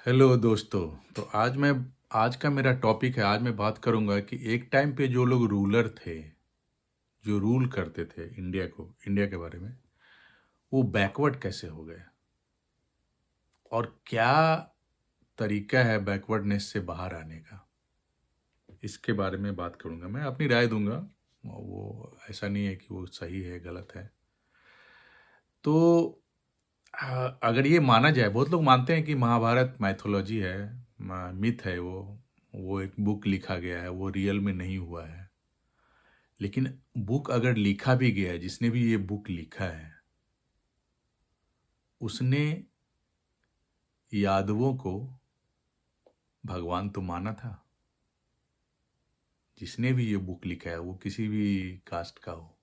Hello दोस्तों। तो आज का मेरा टॉपिक है। आज मैं बात करूंगा कि एक टाइम पे जो लोग रूलर थे, जो रूल करते थे इंडिया के बारे में, वो बैकवर्ड कैसे हो गए और क्या तरीका है बैकवर्डनेस से बाहर आने का। इसके बारे में बात करूंगा। मैं अपनी राय दूंगा। वो ऐसा नहीं है कि वो सही है गलत है। तो अगर ये माना जाए, बहुत लोग मानते हैं कि महाभारत मैथोलॉजी है, मिथ है, वो एक बुक लिखा गया है, वो रियल में नहीं हुआ है। लेकिन बुक अगर लिखा भी गया है, जिसने भी ये बुक लिखा है उसने यादवों को भगवान तो माना था। जिसने भी ये बुक लिखा है वो किसी भी कास्ट का हो,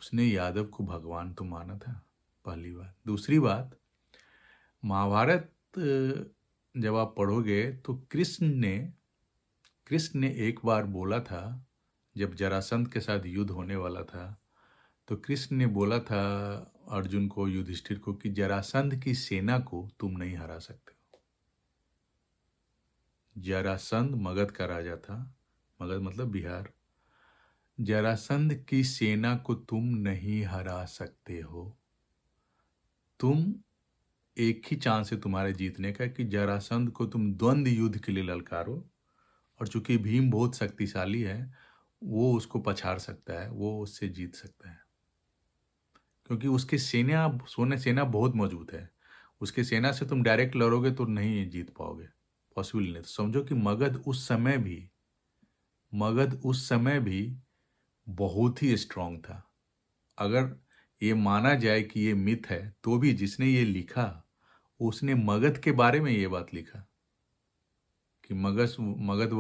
उसने यादव को भगवान तो माना था। पहली बात। दूसरी बात, महाभारत जब आप पढ़ोगे तो कृष्ण ने एक बार बोला था, जब जरासंध के साथ युद्ध होने वाला था, तो कृष्ण ने बोला था अर्जुन को, युधिष्ठिर को, कि जरासंध की सेना को तुम नहीं हरा सकते हो। जरासंध मगध का राजा था, मगध मतलब बिहार। जरासंध की सेना को तुम नहीं हरा सकते हो। तुम एक ही चांस है तुम्हारे जीतने का कि जरासंध को तुम द्वंद्व युद्ध के लिए ललकारो। और चूंकि भीम बहुत शक्तिशाली है, वो उसको पछाड़ सकता है, वो उससे जीत सकता है, क्योंकि उसकी सेना बहुत मजबूत है। उसके सेना से तुम डायरेक्ट लड़ोगे तो नहीं जीत पाओगे, पॉसिबल नहीं। तो समझो कि मगध उस समय भी बहुत ही स्ट्रांग था। अगर ये माना जाए कि ये मिथ है, तो भी जिसने ये लिखा, उसने मगध के बारे में ये बात लिखा कि Magadh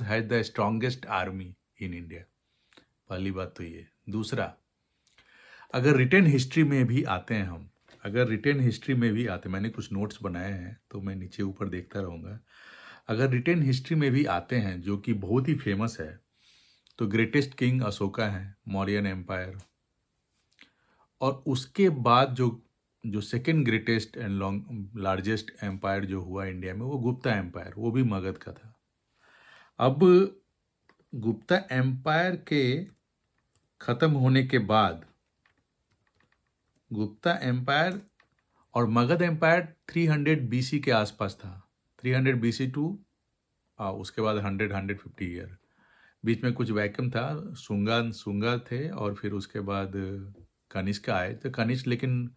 has the strongest army in India. पहली बात तो ये। दूसरा, अगर रिटर्न हिस्ट्री में भी आते हैं हम, अगर रिटर्न हिस्ट्री में भी आते, मैंने कुछ नोट्स बनाए हैं तो मैं नीचे ऊपर देखता रहूँगा। अगर रिटर्न हिस्ट्री में भी आते हैं, जो कि बहुत ही फेमस है, तो ग्रेटेस्ट किंग अशोका है, मौर्यन एम्पायर। और उसके बाद जो जो second greatest and largest empire जो हुआ इंडिया में, वो गुप्ता एम्पायर, वो भी मगध का था। अब गुप्ता एम्पायर के खत्म होने के बाद, गुप्ता एम्पायर और मगध एम्पायर 300 बीसी के आसपास था। 300 बीसी टू उसके बाद 150 ईयर, बीच में कुछ वैक्यूम था। सुंगा थे और फिर उसके बाद कनिष्क आए। तो कनिष्क लेकिन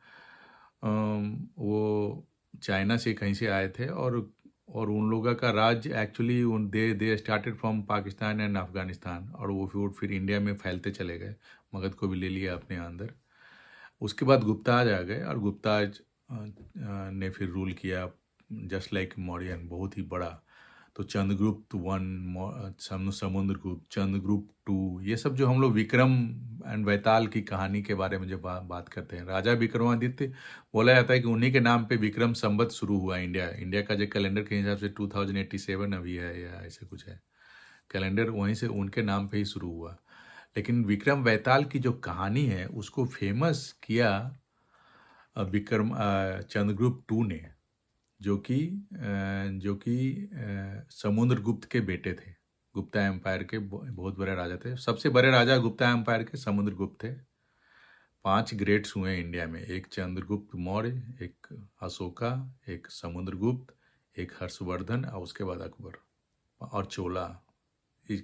वो चाइना से कहीं से आए थे, और उन लोगों का राज्य एक्चुअली उन they started from Pakistan and Afghanistan, और वो फिर इंडिया में फैलते चले गए। मगध को भी ले लिया अपने अंदर। उसके बाद गुप्ताज आ गए, और गुप्ताज ने फिर रूल किया, जस्ट लाइक मौर्यन, बहुत ही बड़ा। तो चंद्रगुप्त वन, समुद्रगुप्त, चंद्रगुप्त टू, ये सब जो हम लोग विक्रम एंड वैताल की कहानी के बारे में जो बात करते हैं, राजा विक्रमादित्य, बोला जाता है कि उन्हीं के नाम पे विक्रम संवत शुरू हुआ। इंडिया का जो कैलेंडर के हिसाब से 2087 अभी है, या ऐसे कुछ है कैलेंडर, वहीं से उनके नाम पे ही शुरू हुआ। लेकिन विक्रम वैताल की जो कहानी है उसको फेमस किया चंद्रगुप्त टू ने, जो कि समुद्रगुप्त के बेटे थे। गुप्ता एम्पायर के बहुत बड़े राजा थे। सबसे बड़े राजा गुप्ता एम्पायर के समुद्रगुप्त थे। 5 ग्रेट्स हुए इंडिया में, एक चंद्रगुप्त मौर्य, एक अशोका, एक समुद्रगुप्त, एक हर्षवर्धन, और उसके बाद अकबर और चोला। ये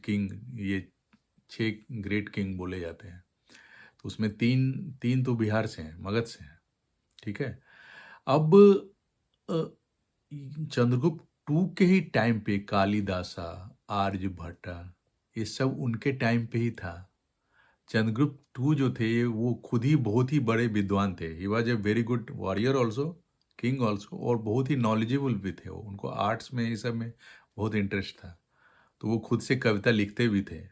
6 ग्रेट किंग बोले जाते हैं। तो उसमें तीन तीन तो बिहार से हैं, मगध से हैं। ठीक है। अब चंद्रगुप्त टू के ही टाइम पे कालिदासा, आर्यभट्टा, ये सब उनके टाइम पे ही था। चंद्रगुप्त टू जो थे वो खुद ही बहुत ही बड़े विद्वान थे। He was a very good warrior also, king also, और बहुत ही नॉलेजेबल भी थे। वो, उनको आर्ट्स में, ये सब में बहुत इंटरेस्ट था। तो वो खुद से कविता लिखते भी थे।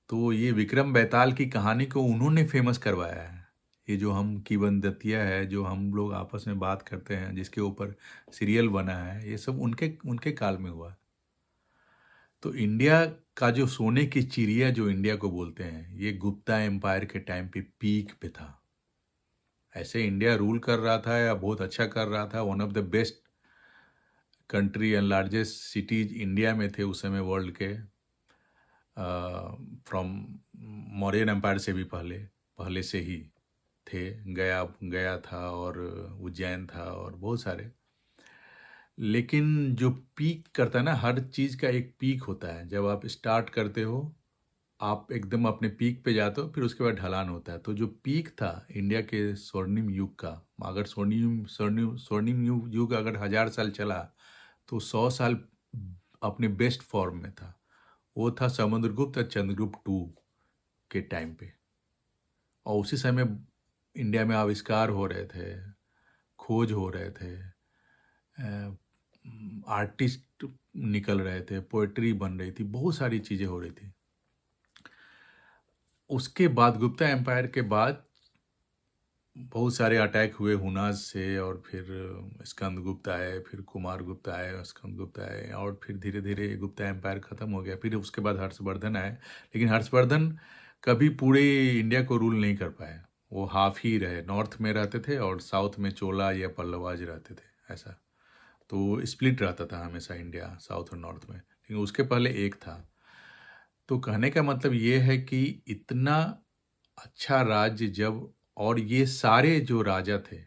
तो ये विक्रम बेताल की कहानी को उन्होंने फेमस करवाया है। ये जो हम किवंदतिया है, जो हम लोग आपस में बात करते हैं, जिसके ऊपर सीरियल बना है, ये सब उनके उनके काल में हुआ। तो इंडिया का जो सोने की चिड़िया जो इंडिया को बोलते हैं, ये गुप्ता एम्पायर के टाइम पे पीक पे था। ऐसे इंडिया रूल कर रहा था या बहुत अच्छा कर रहा था, one of the best country and largest cities India में थे उस समय वर्ल्ड के, फ्रॉम मौर्यन एम्पायर से भी पहले पहले से ही थे। गया गया था और उज्जैन था और बहुत सारे। लेकिन जो पीक करता है ना, हर चीज़ का एक पीक होता है। जब आप स्टार्ट करते हो, आप एकदम अपने पीक पे जाते हो, फिर उसके बाद ढलान होता है। तो जो पीक था इंडिया के स्वर्णिम युग का, अगर स्वर्णिम युग अगर 1000 साल चला, तो 100 साल अपने बेस्ट फॉर्म में था। वो था समुद्रगुप्त और चंद्रगुप्त टू के टाइम पे। और उसी समय इंडिया में आविष्कार हो रहे थे, खोज हो रहे थे, आर्टिस्ट निकल रहे थे, पोएट्री बन रही थी, बहुत सारी चीज़ें हो रही थी। उसके बाद गुप्ता एम्पायर के बाद बहुत सारे अटैक हुए हुनाज से, और फिर स्कंदगुप्त आए, फिर कुमार गुप्ता आए, स्कंदगुप्त आए, और फिर धीरे धीरे गुप्ता एम्पायर ख़त्म हो गया। फिर उसके बाद हर्षवर्धन आए, लेकिन हर्षवर्धन कभी पूरे इंडिया को रूल नहीं कर पाए। वो हाफ ही रहे, नॉर्थ में रहते थे और साउथ में चोला या पल्लवाज रहते थे, ऐसा। तो स्प्लिट रहता था हमेशा इंडिया, साउथ और नॉर्थ में, लेकिन उसके पहले एक था। तो कहने का मतलब ये है कि इतना अच्छा राज्य जब, और ये सारे जो राजा थे,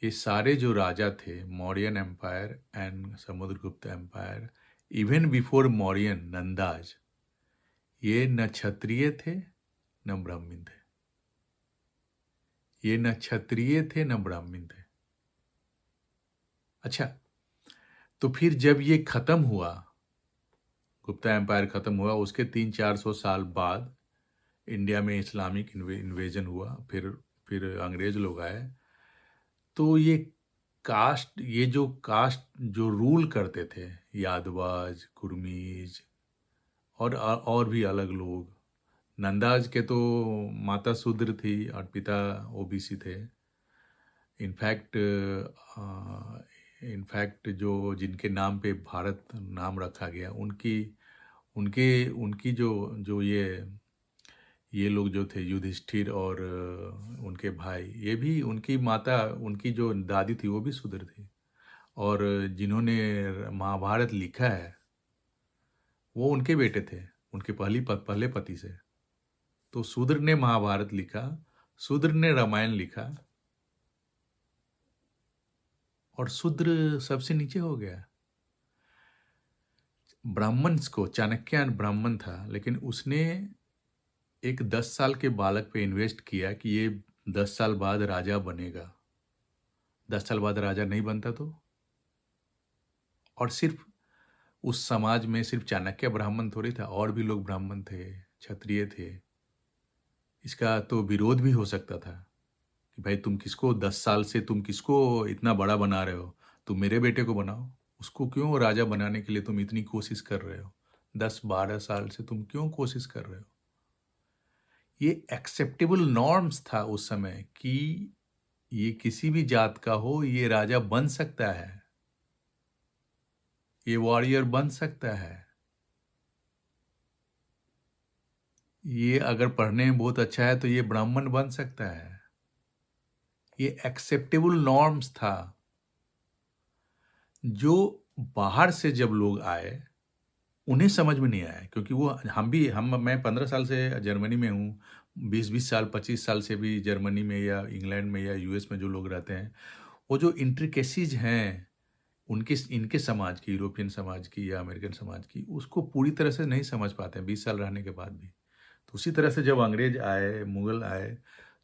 ये सारे जो राजा थे, Mauryan empire and Samudragupta empire, even before Mauryan Nandas, ये न क्षत्रिय थे न ब्राह्मण थे। ये न क्षत्रिय थे न ब्राह्मण थे। अच्छा, तो फिर जब ये खत्म हुआ, गुप्ता एम्पायर खत्म हुआ, उसके 300-400 साल बाद इंडिया में इस्लामिक इन्वेजन हुआ, फिर अंग्रेज लोग आए। तो ये जो कास्ट जो रूल करते थे, यादवाज, कुर्मीज और भी अलग लोग, नंदाज के तो माता शूद्र थी और पिता ओबीसी थे। इनफैक्ट जो जिनके नाम पे भारत नाम रखा गया, उनकी उनके उनकी जो जो ये लोग जो थे, युधिष्ठिर और उनके भाई, ये भी, उनकी माता, उनकी जो दादी थी वो भी शूद्र थी। और जिन्होंने महाभारत लिखा है वो उनके बेटे थे, उनके पहले पति से। तो शूद्र ने महाभारत लिखा, शूद्र ने रामायण लिखा, और शूद्र सबसे नीचे हो गया। ब्राह्मण को, चाणक्य ब्राह्मण था, लेकिन उसने एक 10 साल के बालक पे इन्वेस्ट किया कि ये 10 साल बाद राजा बनेगा। 10 साल बाद राजा नहीं बनता तो, और सिर्फ उस समाज में सिर्फ चाणक्य ब्राह्मण थोड़ी था, और भी लोग ब्राह्मण थे, क्षत्रिय थे। इसका तो विरोध भी हो सकता था कि भाई तुम किसको 10 साल से तुम किसको इतना बड़ा बना रहे हो, तुम मेरे बेटे को बनाओ। उसको क्यों राजा बनाने के लिए तुम इतनी कोशिश कर रहे हो? 10-12 साल से तुम क्यों कोशिश कर रहे हो? ये एक्सेप्टेबल नॉर्म्स था उस समय कि ये किसी भी जात का हो, ये राजा बन सकता है, ये वॉरियर बन सकता है, ये अगर पढ़ने में बहुत अच्छा है तो ये ब्राह्मण बन सकता है। ये एक्सेप्टेबल नॉर्म्स था। जो बाहर से जब लोग आए, उन्हें समझ में नहीं आया, क्योंकि वो मैं 15 साल से जर्मनी में हूँ, 20-20 साल 25 साल से भी जर्मनी में या इंग्लैंड में या यूएस में जो लोग रहते हैं, वो जो इंट्रिकेसीज हैं उनके इनके समाज की, यूरोपियन समाज की या अमेरिकन समाज की, उसको पूरी तरह से नहीं समझ पाते हैं 20 साल रहने के बाद भी। तो उसी तरह से जब अंग्रेज आए, मुगल आए,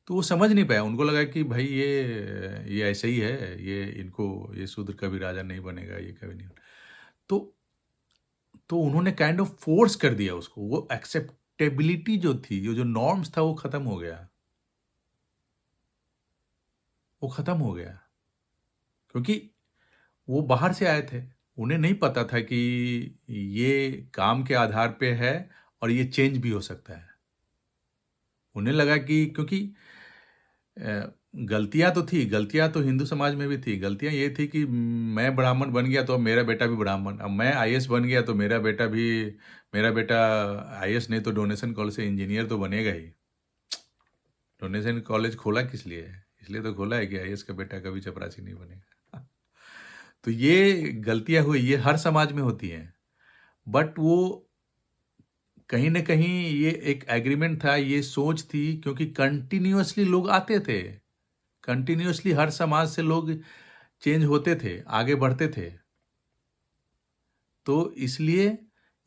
तो वो समझ नहीं पाया। उनको लगा कि भाई ये ऐसे ही है, ये शूद्र कभी राजा नहीं बनेगा, ये कभी नहीं। तो उन्होंने काइंड ऑफ फोर्स कर दिया उसको। वो एक्सेप्टेबिलिटी जो थी, ये जो नॉर्म्स था, वो खत्म हो गया। वो खत्म हो गया क्योंकि वो बाहर से आए थे, उन्हें नहीं पता था कि ये काम के आधार पे है और ये चेंज भी हो सकता है। उन्हें लगा कि क्योंकि गलतियां तो थी, गलतियां तो हिंदू समाज में भी थी। गलतियां ये थी कि मैं ब्राह्मण बन गया तो अब मेरा बेटा भी ब्राह्मण, अब मैं आईएएस बन गया तो मेरा बेटा आईएएस नहीं तो डोनेशन कॉलेज से इंजीनियर तो बनेगा ही। डोनेशन कॉलेज खोला किस लिए? इसलिए तो खोला है कि आईएएस का बेटा कभी चपरासी नहीं बनेगा। तो ये गलतियां हुई, ये हर समाज में होती हैं, बट वो कहीं न कहीं ये एक एग्रीमेंट था, ये सोच थी, क्योंकि कंटिन्यूअसली लोग आते थे, कंटिन्यूअसली हर समाज से लोग चेंज होते थे, आगे बढ़ते थे। तो इसलिए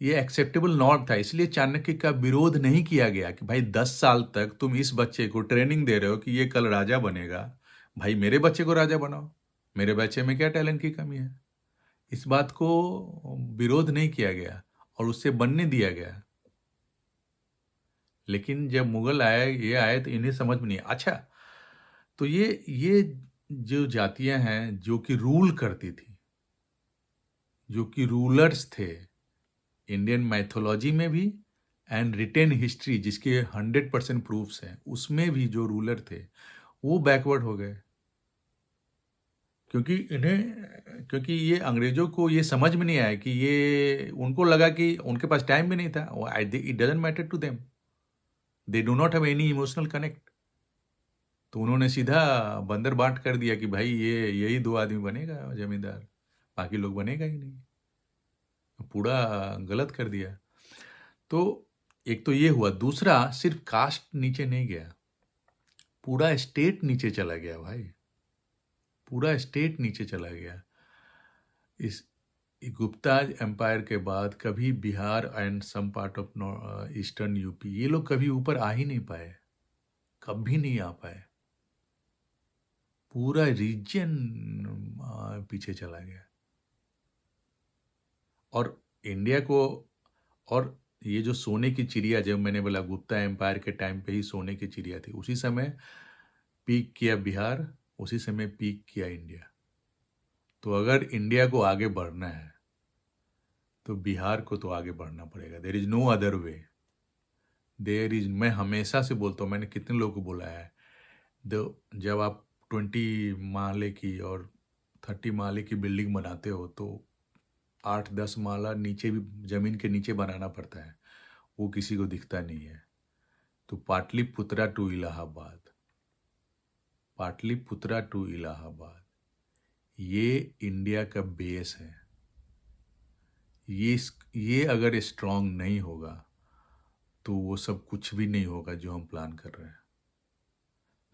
ये एक्सेप्टेबल नॉर्म था, इसलिए चाणक्य का विरोध नहीं किया गया कि भाई 10 साल तक तुम इस बच्चे को ट्रेनिंग दे रहे हो कि ये कल राजा बनेगा, भाई मेरे बच्चे को राजा बनाओ, मेरे बच्चे में क्या टैलेंट की कमी है। इस बात को विरोध नहीं किया गया और उससे बनने दिया गया। लेकिन जब मुगल आए, ये आए, तो इन्हें समझ में नहीं अच्छा। तो ये जो जातियां हैं जो कि रूल करती थी, जो कि रूलर्स थे, इंडियन मैथोलॉजी में भी एंड रिटेन हिस्ट्री जिसके 100% प्रूफ्स हैं, उसमें भी जो रूलर थे वो बैकवर्ड हो गए, क्योंकि ये अंग्रेजों को ये समझ में नहीं आया कि ये, उनको लगा कि उनके पास टाइम भी नहीं था, it doesn't matter to them, they do not have any emotional connect. तो उन्होंने सीधा बंदर बांट कर दिया कि भाई ये यही 2 आदमी बनेगा जमींदार, बाकी लोग बनेगा ही नहीं, पूरा गलत कर दिया। तो एक तो ये हुआ, दूसरा सिर्फ कास्ट नीचे नहीं गया, पूरा स्टेट नीचे चला गया भाई, पूरा स्टेट नीचे चला गया। इस गुप्ता एम्पायर के बाद कभी Bihar and some part of eastern UP, ये लोग कभी ऊपर आ ही नहीं पाए, कभी नहीं आ पाए, पूरा रीजन पीछे चला गया। और इंडिया को, और ये जो सोने की चिड़िया, जब मैंने बोला गुप्ता एम्पायर के टाइम पे ही सोने की चिड़िया थी, उसी समय पीक किया बिहार, उसी समय पीक किया इंडिया। तो अगर इंडिया को आगे बढ़ना है तो बिहार को तो आगे बढ़ना पड़ेगा, there is no other way, there is, मैं हमेशा से बोलता हूँ, मैंने कितने लोगों को बोला है, जब आप 20 माले की और 30 माले की बिल्डिंग बनाते हो तो 8-10 माला नीचे भी, जमीन के नीचे बनाना पड़ता है, वो किसी को दिखता नहीं है। तो पाटलिपुत्रा टू इलाहाबाद, पाटलिपुत्रा टू इलाहाबाद, ये इंडिया का बेस है। ये अगर स्ट्रांग नहीं होगा तो वो सब कुछ भी नहीं होगा जो हम प्लान कर रहे हैं,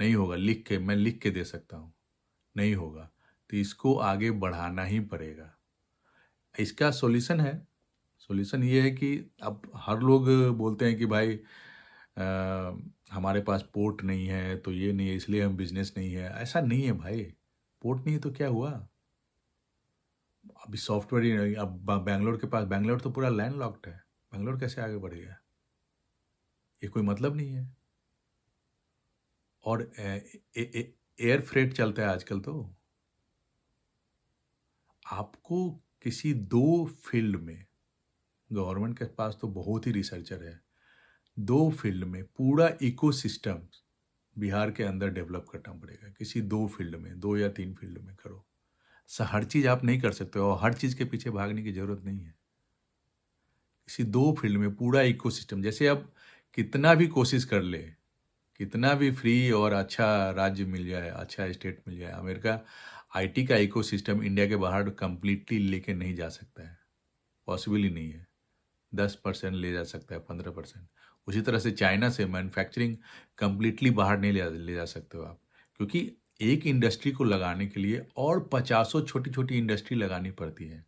नहीं होगा। मैं लिख के दे सकता हूँ, नहीं होगा। तो इसको आगे बढ़ाना ही पड़ेगा। इसका सॉल्यूशन है, सॉल्यूशन ये है कि अब हर लोग बोलते हैं कि भाई हमारे पास पोर्ट नहीं है, तो ये नहीं है, इसलिए हम बिजनेस नहीं है। ऐसा नहीं है भाई, पोर्ट नहीं है तो क्या हुआ, अभी सॉफ्टवेयर, अब बैंगलोर के पास, बैंगलोर तो पूरा लैंड लॉक्ड है, बैंगलोर कैसे आगे बढ़ेगा, ये कोई मतलब नहीं है। और एयर फ्रेट चलता है आजकल, तो आपको किसी 2 फील्ड में, गवर्नमेंट के पास तो बहुत ही रिसर्चर है, 2 फील्ड में पूरा इकोसिस्टम बिहार के अंदर डेवलप करना पड़ेगा, किसी 2 फील्ड में, 2 या 3 फील्ड में करो। हर चीज़ आप नहीं कर सकते हो, और हर चीज़ के पीछे भागने की ज़रूरत नहीं है। किसी 2 फील्ड में पूरा इकोसिस्टम, जैसे अब कितना भी कोशिश कर ले, कितना भी फ्री और अच्छा राज्य मिल जाए, अच्छा स्टेट मिल जाए, अमेरिका आईटी का इकोसिस्टम इंडिया के बाहर कंप्लीटली लेके नहीं जा सकता है, पॉसिबल ही नहीं है। 10% ले जा सकता है, 15%। उसी तरह से चाइना से मैन्युफैक्चरिंग कंप्लीटली बाहर नहीं ले जा सकते हो आप, क्योंकि एक इंडस्ट्री को लगाने के लिए और 50 छोटी छोटी इंडस्ट्री लगानी पड़ती है।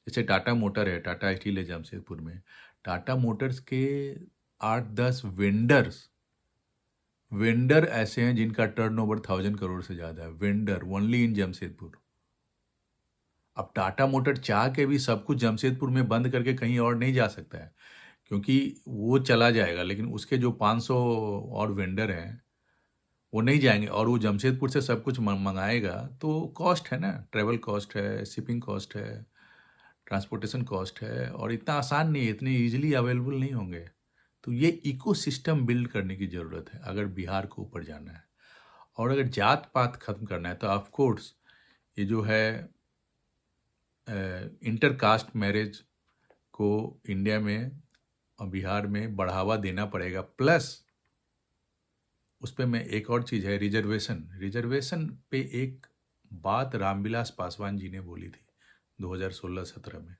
जैसे टाटा मोटर है, टाटा स्टील है जमशेदपुर में, टाटा मोटर्स के 8-10 वेंडर ऐसे हैं जिनका टर्नओवर 1000 करोड़ से ज़्यादा है, वेंडर ओनली इन जमशेदपुर। अब टाटा मोटर चाह के भी सब कुछ जमशेदपुर में बंद करके कहीं और नहीं जा सकता है, क्योंकि वो चला जाएगा, लेकिन उसके जो 500 और वेंडर हैं वो नहीं जाएंगे, और वो जमशेदपुर से सब कुछ मंगाएगा तो कॉस्ट है ना, ट्रेवल कॉस्ट है, शिपिंग कॉस्ट है, ट्रांसपोर्टेशन कॉस्ट है, और इतना आसान नहीं है, इतने ईजिली अवेलेबल नहीं होंगे। तो ये इकोसिस्टम बिल्ड करने की ज़रूरत है अगर बिहार को ऊपर जाना है। और अगर जात पात खत्म करना है तो ऑफ कोर्स ये जो है इंटर कास्ट मैरिज को इंडिया में और बिहार में बढ़ावा देना पड़ेगा, प्लस उस पे मैं एक और चीज़ है, रिजर्वेशन पे एक बात रामविलास पासवान जी ने बोली थी 2016-17 में,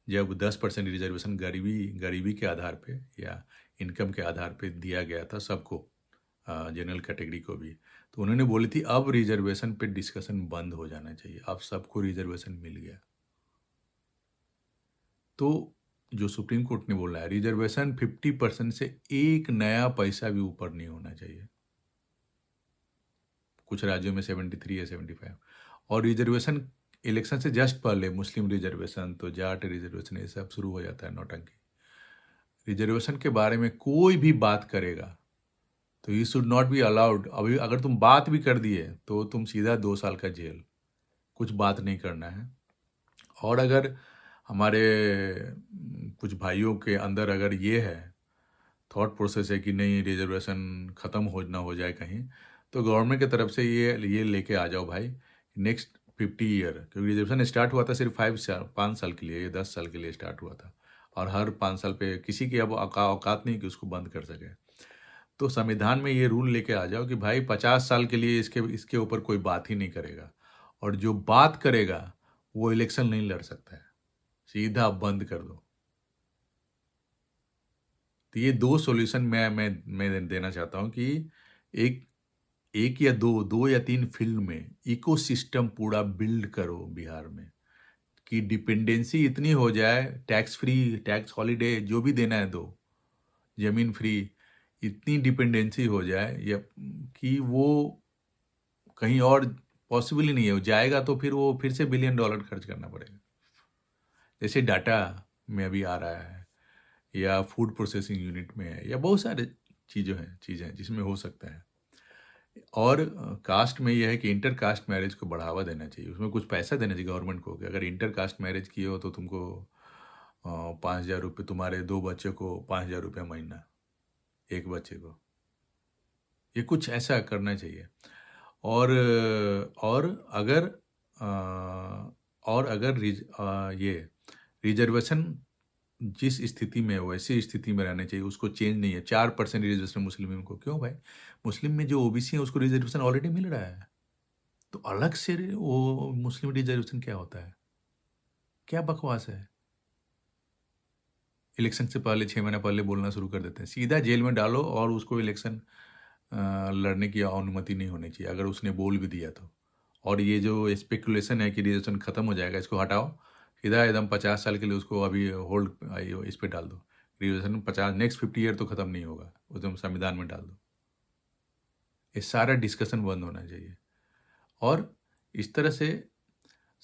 जब 10% रिजर्वेशन गरीबी के आधार पे या इनकम के आधार पे दिया गया था सबको, जनरल कैटेगरी को भी। तो उन्होंने बोली थी अब रिजर्वेशन पे डिस्कशन बंद हो जाना चाहिए, अब सबको रिजर्वेशन मिल गया। तो जो सुप्रीम कोर्ट ने बोला है, रिजर्वेशन 50% से एक नया पैसा भी ऊपर नहीं होना चाहिए। कुछ राज्यों में 73 या 75। और रिजर्वेशन इलेक्शन से जस्ट पहले मुस्लिम रिजर्वेशन, तो जाट रिजर्वेशन, ये सब शुरू हो जाता है नौटंकी। रिजर्वेशन के बारे में कोई भी बात करेगा तो you should not be allowed. अभी अगर तुम बात भी कर दिए तो तुम सीधा 2 साल का जेल, कुछ बात नहीं करना है। और अगर हमारे कुछ भाइयों के अंदर अगर ये है थॉट प्रोसेस है कि नहीं रिजर्वेशन ख़त्म ना हो जाए कहीं, तो गवर्नमेंट की तरफ से ये लेके आ जाओ भाई, नेक्स्ट 50 ईयर, क्योंकि रिजर्वेशन स्टार्ट हुआ था सिर्फ 5 साल के लिए, ये 10 साल के लिए स्टार्ट हुआ था, और हर 5 साल पे किसी की अब औकात नहीं कि उसको बंद कर सके। तो संविधान में ये रूल लेके आ जाओ कि भाई 50 साल के लिए इसके ऊपर कोई बात ही नहीं करेगा, और जो बात करेगा वो इलेक्शन नहीं लड़ सकता है, सीधा बंद कर दो। तो ये 2 सॉल्यूशन मैं देना चाहता हूँ कि एक एक या दो या 3 फील्ड में इकोसिस्टम पूरा बिल्ड करो बिहार में, कि डिपेंडेंसी इतनी हो जाए, टैक्स फ्री, टैक्स हॉलिडे जो भी देना है दो, ज़मीन फ्री, इतनी डिपेंडेंसी हो जाए या कि वो कहीं और पॉसिबल ही नहीं है, वो जाएगा तो फिर वो फिर से $1 बिलियन खर्च करना पड़ेगा। जैसे डाटा में अभी आ रहा है, या फूड प्रोसेसिंग यूनिट में है, या बहुत सारे चीज़ें जिसमें हो सकता है। और कास्ट में यह है कि इंटर कास्ट मैरिज को बढ़ावा देना चाहिए, उसमें कुछ पैसा देना चाहिए गवर्नमेंट को, कि अगर इंटर कास्ट मैरिज किए हो तो तुमको 5,000 रुपये, तुम्हारे 2 बच्चे को 5,000 रुपये महीना, एक बच्चे को, ये कुछ ऐसा करना चाहिए। और और अगर ये रिजर्वेशन जिस स्थिति में है वैसी स्थिति में रहना चाहिए, उसको चेंज नहीं है। 4% रिजर्वेशन मुस्लिम को, क्यों भाई? मुस्लिम में जो ओबीसी है उसको रिजर्वेशन ऑलरेडी मिल रहा है, तो अलग से वो मुस्लिम रिजर्वेशन क्या होता है? क्या बकवास है? इलेक्शन से पहले 6 महीना पहले बोलना शुरू कर देते हैं, सीधा जेल में डालो, और उसको इलेक्शन लड़ने की अनुमति नहीं होनी चाहिए अगर उसने बोल भी दिया तो। और ये जो स्पेकुलेशन है कि रिजर्वेशन खत्म हो जाएगा, इसको हटाओ, सीधा एकदम 50 साल के लिए उसको अभी होल्ड इस पे डाल दो। रिजर्वेशन 50 नेक्स्ट 50 ईयर तो खत्म नहीं होगा, एकदम संविधान में डाल दो। ये सारा डिस्कशन बंद होना चाहिए, और इस तरह से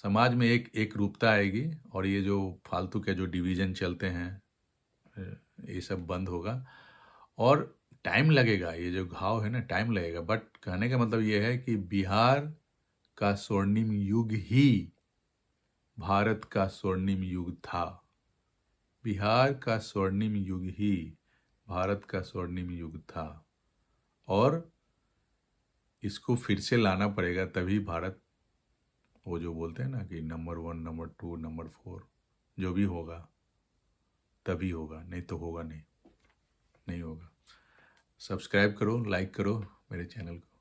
समाज में एक एक रूपता आएगी, और ये जो फालतू के जो डिवीजन चलते हैं ये सब बंद होगा। और टाइम लगेगा, ये जो घाव है ना, टाइम लगेगा, बट कहने का मतलब ये है कि बिहार का स्वर्णिम युग ही भारत का स्वर्णिम युग था। बिहार का स्वर्णिम युग ही भारत का स्वर्णिम युग था, और इसको फिर से लाना पड़ेगा, तभी भारत, वो जो बोलते हैं ना कि नंबर 1, नंबर 2, नंबर 4 जो भी होगा तभी होगा, नहीं तो होगा नहीं होगा। सब्सक्राइब करो, लाइक करो मेरे चैनल को।